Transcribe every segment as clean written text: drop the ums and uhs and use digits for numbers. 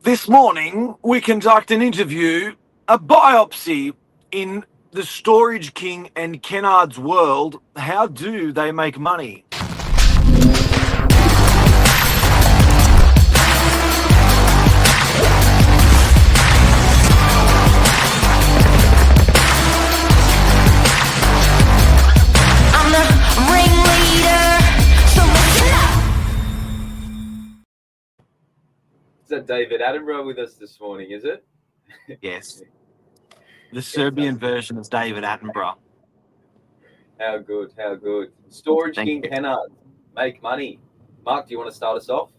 This morning, we conduct an interview, a biopsy in the Storage King and Kennards world. How do they make money? I'm the ringleader, so listen up. Is that David Attenborough with us this morning, is it? Yes. The Serbian version is David Attenborough. How good, how good. Storage Thank King you. Kennards, make money. Mark, do you want to start us off?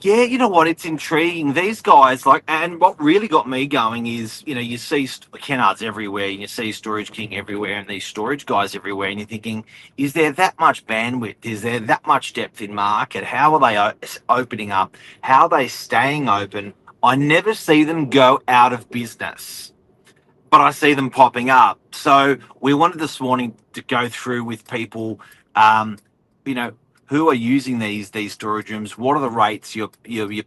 Yeah, you know what? It's intriguing. These guys, and what really got me going is, you see Kennards everywhere, and you see Storage King everywhere, and these storage guys everywhere, and you're thinking, is there that much bandwidth? Is there that much depth in market? How are they opening up? How are they staying open? I never see them go out of business, but I see them popping up. So we wanted this morning to go through with people, um, you know, who are using these storage rooms. What are the rates you're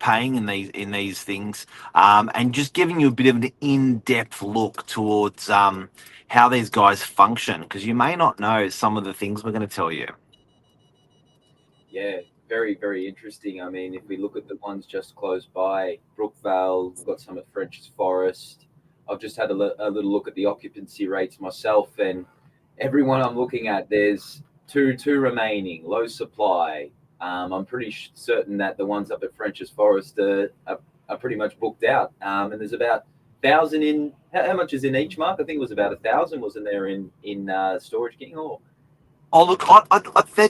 paying in these things, and just giving you a bit of an in-depth look towards how these guys function, because you may not know some of the things we're going to tell you. Yeah, very, very interesting. I mean, if we look at the ones just close by, Brookvale, we've got some at French's Forest. I've just had a little look at the occupancy rates myself, and everyone I'm looking at, there's two remaining, low supply. I'm pretty certain that the ones up at French's Forest are pretty much booked out. And there's about 1,000 in. How much is in each, Mark? I think it was about 1,000, wasn't there, in Storage King? Or Oh, look,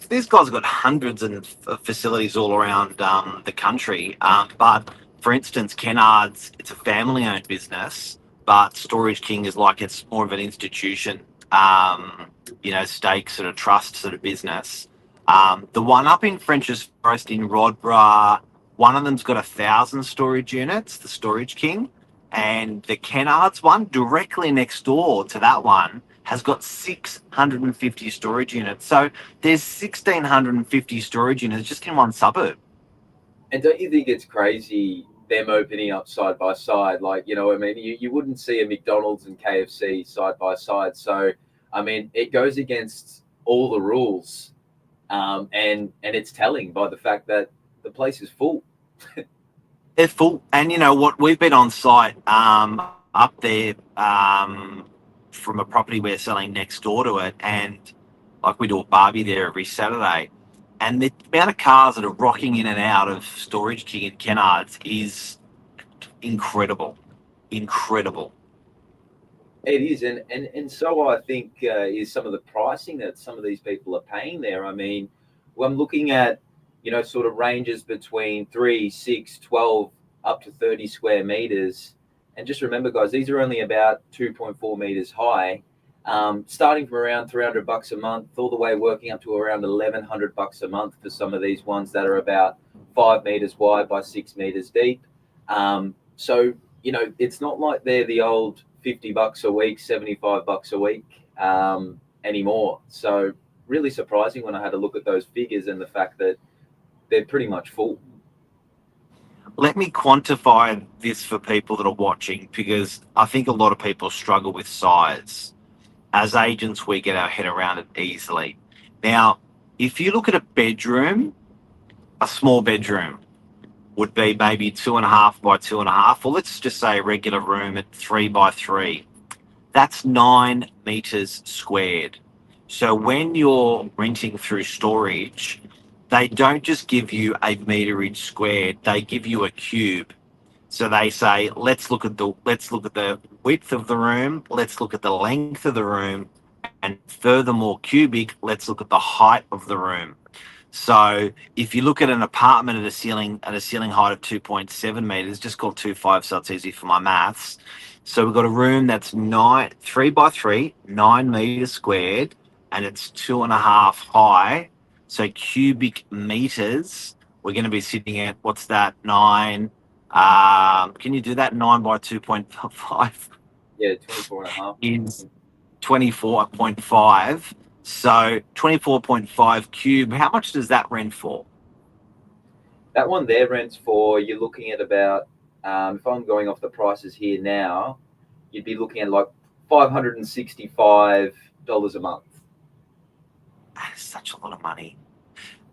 these guys have got hundreds of facilities all around the country. But for instance, Kennards, it's a family-owned business, but Storage King is like it's more of an institution, stake sort of trust sort of business. The one up in French's Forest in Rodborough, one of them's got 1,000 storage units, the Storage King, and the Kennards one directly next door to that one has got 650 storage units. So there's 1,650 storage units just in one suburb. And don't you think it's crazy them opening up side by side? Like, I mean, you wouldn't see a McDonald's and KFC side by side. So, I mean, it goes against all the rules. And it's telling by the fact that the place is full. They're full. And you know what? We've been on site up there from a property we're selling next door to it. And like we do a barbie there every Saturday. And the amount of cars that are rocking in and out of Storage King and Kennards is incredible. Incredible. It is. And so I think is some of the pricing that some of these people are paying there. I mean, when I'm looking at, sort of ranges between 3, 6, 12, up to 30 square meters. And just remember, guys, these are only about 2.4 meters high, starting from around $300 a month, all the way working up to around $1,100 a month for some of these ones that are about 5 meters wide by 6 meters deep. So, it's not like they're the old $50 a week, $75 a week anymore. So really surprising when I had a look at those figures and the fact that they're pretty much full. Let me quantify this for people that are watching, because I think a lot of people struggle with size. As agents, we get our head around it easily. Now, if you look at a bedroom, a small bedroom would be maybe 2.5 by 2.5, or let's just say a regular room at 3 by 3. That's 9 meters squared. So when you're renting through storage, they don't just give you a meterage squared, they give you a cube. So they say, let's look at the width of the room, let's look at the length of the room, and furthermore cubic, let's look at the height of the room. So if you look at an apartment at a ceiling height of 2.7 meters, just call 2.5 so it's easy for my maths. So we've got a room that's 3 by 3, 9 meters squared, and it's 2.5 high. So cubic meters, we're going to be sitting at, what's that, 9? Can you do that? 9 by 2.5 Yeah, 24 and a half. is 24.5. So 24.5 cube, how much does that rent for? That one there rents for, you're looking at about if I'm going off the prices here now, you'd be looking at like $565 a month. That is such a lot of money.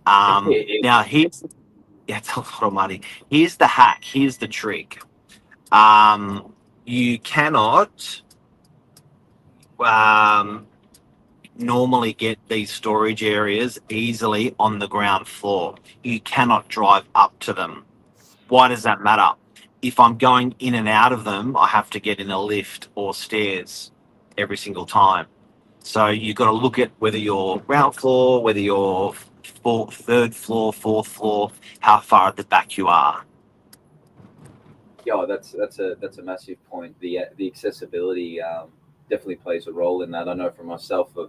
It, Now here's yeah, it's a lot of money. Here's the hack. Here's the trick. Um, you cannot um, normally get these storage areas easily on the ground floor. You cannot drive up to them. Why does that matter? If I'm going in and out of them, I have to get in a lift or stairs every single time. So you've got to look at whether you're ground floor, whether you're third floor, fourth floor, how far at the back you are. Yeah, that's a massive point. The accessibility definitely plays a role in that. I know for myself, I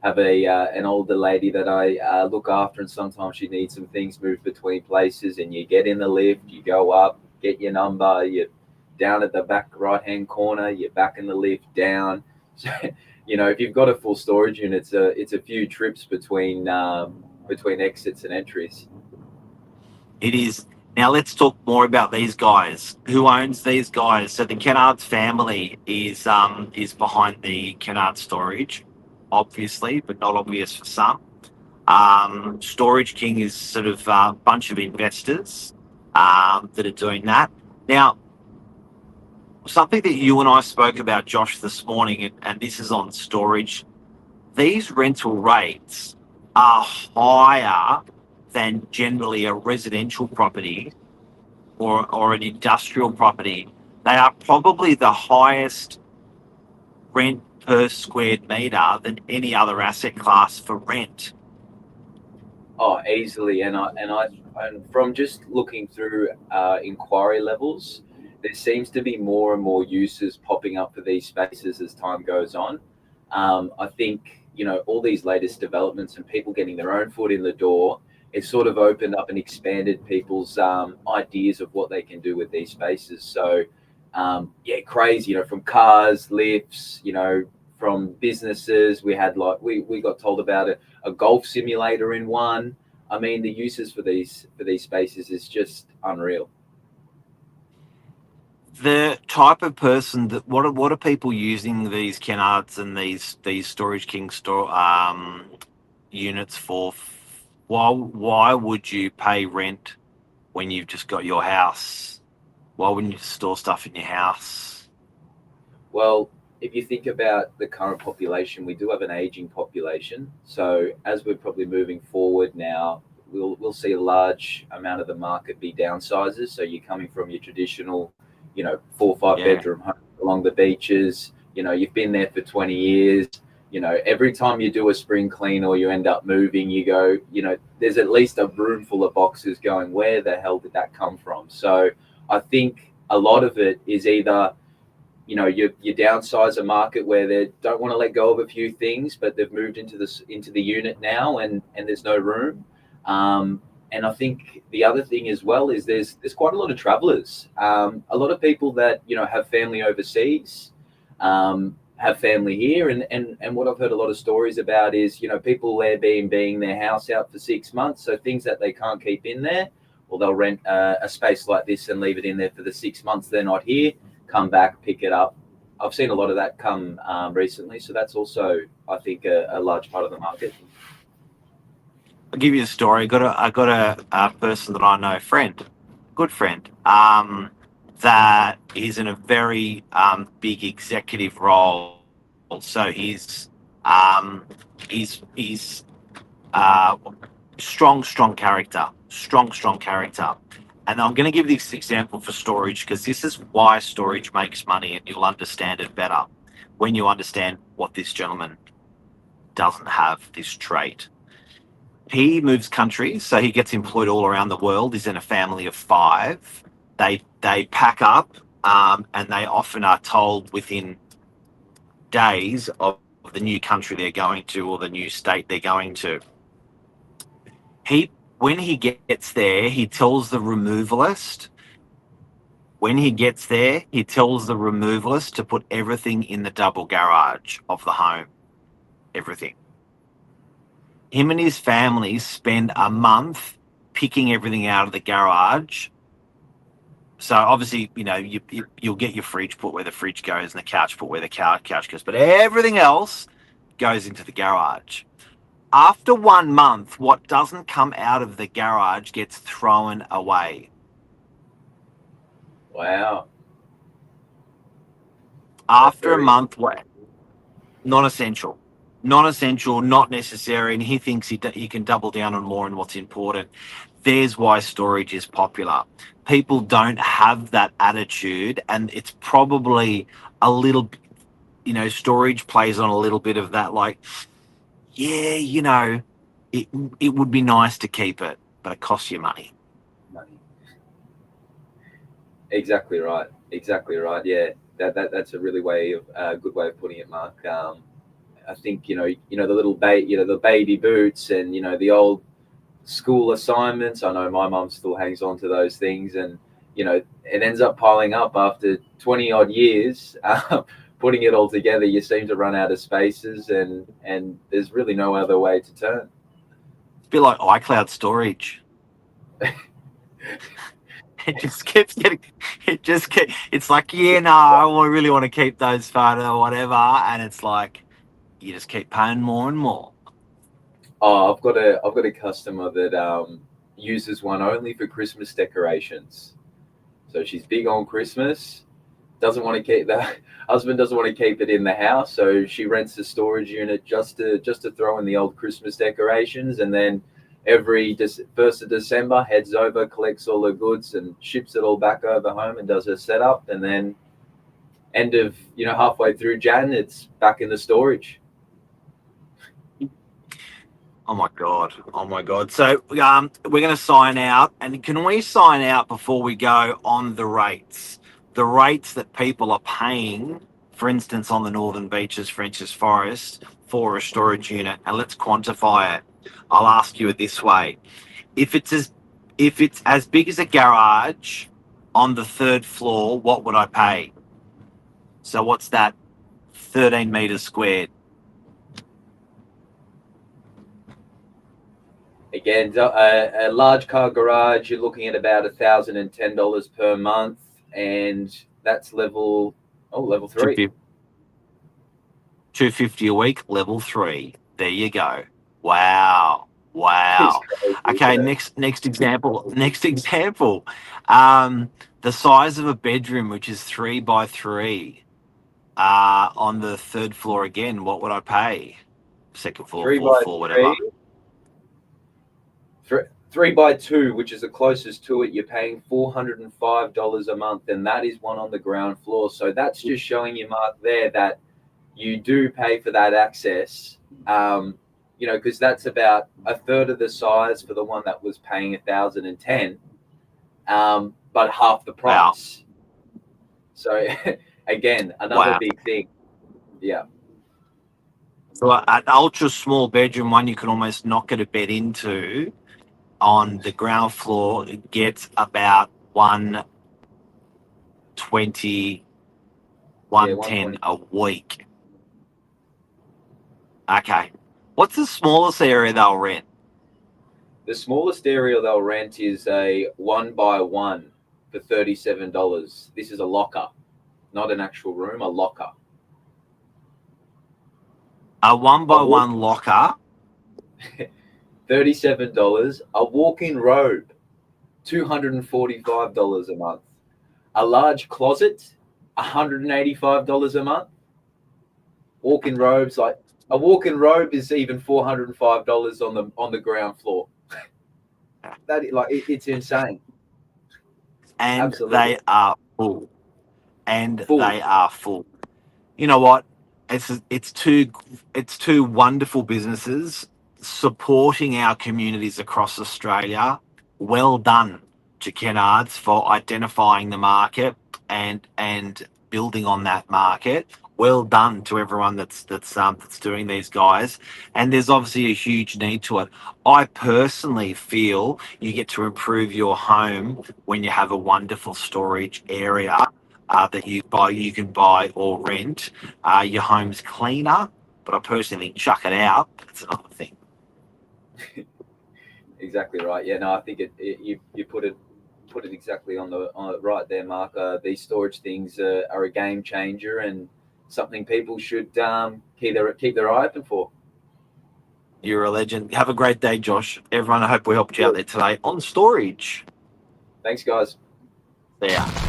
have a an older lady that I look after, and sometimes she needs some things moved between places. And you get in the lift, you go up, get your number, you're down at the back right hand corner, you're back in the lift down. So, if you've got a full storage unit, it's a few trips between exits and entries. It is. Now let's talk more about these guys. Who owns these guys? So the Kennards family is behind the Kennard storage, obviously, but not obvious for some. Storage King is sort of a bunch of investors that are doing that. Now, something that you and I spoke about, Josh, this morning, and this is on storage. These rental rates are higher than generally a residential property or an industrial property. They are probably the highest rent per square meter than any other asset class for rent. Oh, easily, and from just looking through inquiry levels, there seems to be more and more uses popping up for these spaces as time goes on. I think all these latest developments and people getting their own foot in the door, it's sort of opened up and expanded people's ideas of what they can do with these spaces. So, yeah, crazy. From cars, lifts, from businesses. We had we got told about a golf simulator in one. I mean, the uses for these spaces is just unreal. The type of person that what are people using these Kennards and these Storage King units for? Why would you pay rent when you've just got your house? Why wouldn't you store stuff in your house? Well, if you think about the current population, we do have an aging population. So as we're probably moving forward now, we'll see a large amount of the market be downsizes. So you're coming from your traditional, 4 or 5 Yeah, bedroom home along the beaches. You've been there for 20 years. Every time you do a spring clean or you end up moving, you go, there's at least a room full of boxes going, where the hell did that come from? So I think a lot of it is either you downsize a market where they don't want to let go of a few things, but they've moved into the unit now, and there's no room. And I think the other thing as well is there's quite a lot of travelers, a lot of people that have family overseas, have family here, and what I've heard a lot of stories about is people Airbnb their house out for 6 months, so things that they can't keep in there, or they'll rent a space like this and leave it in there for the 6 months they're not here, come back, pick it up. I've seen a lot of that come recently, so that's also, I think, a large part of the market. I'll give you a story. I got a person that I know, friend, good friend, that is in a very big executive role. So um, he's uh, strong character, strong character. And I'm going to give this example for storage because this is why storage makes money, and you'll understand it better when you understand what this gentleman doesn't have, this trait. He moves countries, so he gets employed all around the world. He's in a family of five. They pack up, and they often are told within days of the new country they're going to or the new state they're going to. He when he gets there, he tells the removalist. When he gets there, he tells the removalist to put everything in the double garage of the home. Everything. Him and his family spend a month picking everything out of the garage So obviously, you'll get your fridge put where the fridge goes and the couch put where the couch goes, but everything else goes into the garage. After 1 month, what doesn't come out of the garage gets thrown away. Wow, that's After a very month, what? Non-essential, non-essential, not necessary, and he thinks he can double down on more and what's important. There's why storage is popular. People don't have that attitude, and it's probably a little, storage plays on a little bit of that. Like, yeah, it it would be nice to keep it, but it costs you money. money. Exactly right. Exactly right. Yeah, that's a really good way of putting it, Mark. I think the the baby boots, and the old school assignments. I know my mum still hangs on to those things, and it ends up piling up after 20 odd years. Putting it all together, you seem to run out of spaces, and there's really no other way to turn. It's a bit like iCloud storage. It just keeps getting. It's like, yeah, no, really want to keep those photos or whatever, and it's like you just keep paying more and more. Oh, I've got a customer that uses one only for Christmas decorations. So she's big on Christmas. Doesn't want to keep the husband doesn't want to keep it in the house, so she rents the storage unit just to throw in the old Christmas decorations, and then every 1st of December heads over, collects all the goods, and ships it all back over home and does her setup, and then end of halfway through Jan, it's back in the storage. Oh my god! Oh my god! So we're going to sign out, and can we sign out before we go on the rates? The rates that people are paying, for instance, on the Northern Beaches, French's Forest, for a storage unit, and let's quantify it. I'll ask you it this way: if it's as big as a garage on the third floor, what would I pay? So what's that? 13 meters squared. Again, a large car garage, you're looking at about $1,010 per month, and that's level three. 250 250 a week, level 3. There you go. Wow. It's Wow. crazy, Okay, isn't it? next example. Next example. The size of a bedroom, which is 3 by 3, on the third floor again, what would I pay? Second floor, Three fourth by floor, whatever. three, 3 by 2, which is the closest to it, you're paying $405 a month, and that is one on the ground floor. So that's just showing you, Mark, there that you do pay for that access. Because that's about a third of the size for the one that was paying 1,010, but half the Wow. price. So again, another Wow. big thing. Yeah, So an ultra small bedroom one you can almost not get a bed into on the ground floor, it gets about 120, yeah, 110 120. a week. Okay. What's the smallest area they'll rent? The smallest area they'll rent is a 1 by 1 for $37. This is a locker, not an actual room, a locker. A one A by walk, one locker. $37. A walk-in robe, $245 a month. A large closet, $185 a month. Walk-in robes, like a walk-in robe, is even $405 on the ground floor. It's insane. And Absolutely they are full. And full. they are full. You know what? It's two wonderful businesses supporting our communities across Australia. Well done to Kennards for identifying the market and building on that market. Well done to everyone that's doing these guys. And there's obviously a huge need to it. I personally feel you get to improve your home when you have a wonderful storage area that you can buy or rent. Your home's cleaner, but I personally think chuck it out. That's another thing. Exactly right. Yeah, no, I think you put it put it exactly on the right there, Mark. These storage things are a game changer and something people should keep their eye open for. You're a legend. Have a great day, Josh. Everyone, I hope we helped you out there today on storage. Thanks, guys. See ya.